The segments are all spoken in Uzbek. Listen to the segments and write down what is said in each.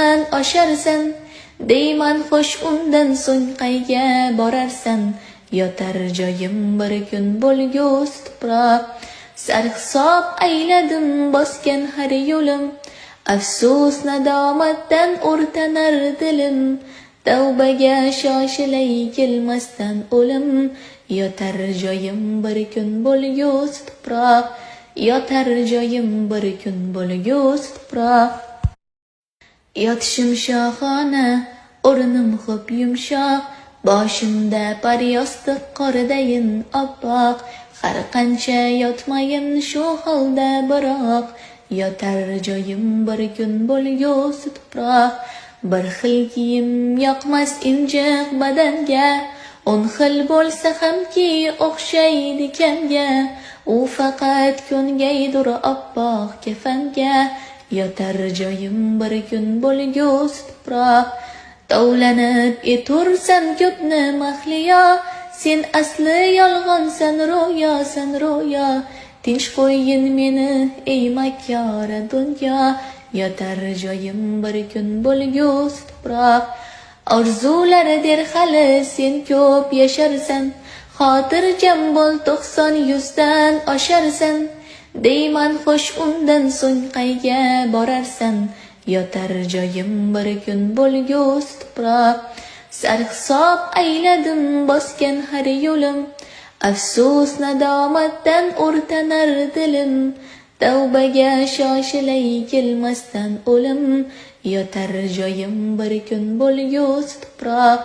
yuzdan osharsan, deyman xo'sh undan so'ng qayga borarsan. Yotar joyim bir kun bo'lgus tuproq, sarhisob ayladim bosgan har yo'lim. Afsus nadomatdan o'rtanar dilim, tavbaga shoshilay kelmasdan o'lim. Yotar joyim bir kun bo'lgus tuproq, yotar joyim bir kun bo'lgus tuproq. Yotishim shohona, o'rnim xo'p yumshoq, boshimda paryostiq qordayin oppoq. Har qancha yotmayin shu holda biroq, yotar joyim bir kun bo'lgus tuproq. Bir xil kiyim yoqmas injiq badanga, 10 xil bo'lsa hamki o'xshaydi kanga. U faqat ko'ngaydur oppoq kafanga, yotar joyim bir kun bo'lgus tuproq. Tovlanib etursan ko'pni mahliyo, sen asli yolg'onsan ro'yo. Tinch qo'yin meni ey makkora dunyo, yotar joyim bir kun bo'lgus tuproq. Orzular der hali sen ko'p yasharsan, xotirjam bo'l 90-100dan osharsan. Deyman xo'sh undan so'ng qayga borarsan. Yotar joyim bir kun bo'lgus tuproq, sarhisob ayladim bosgan har yo'lim. Afsus nadomatdan o'rtanar dilim, tavbaga shoshilay kelmasdan o'lim. Yotar joyim bir kun bo'lgus tuproq,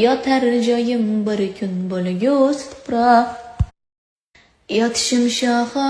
yotar joyim bir kun bo'lgus tuproq. Yotishim shohona.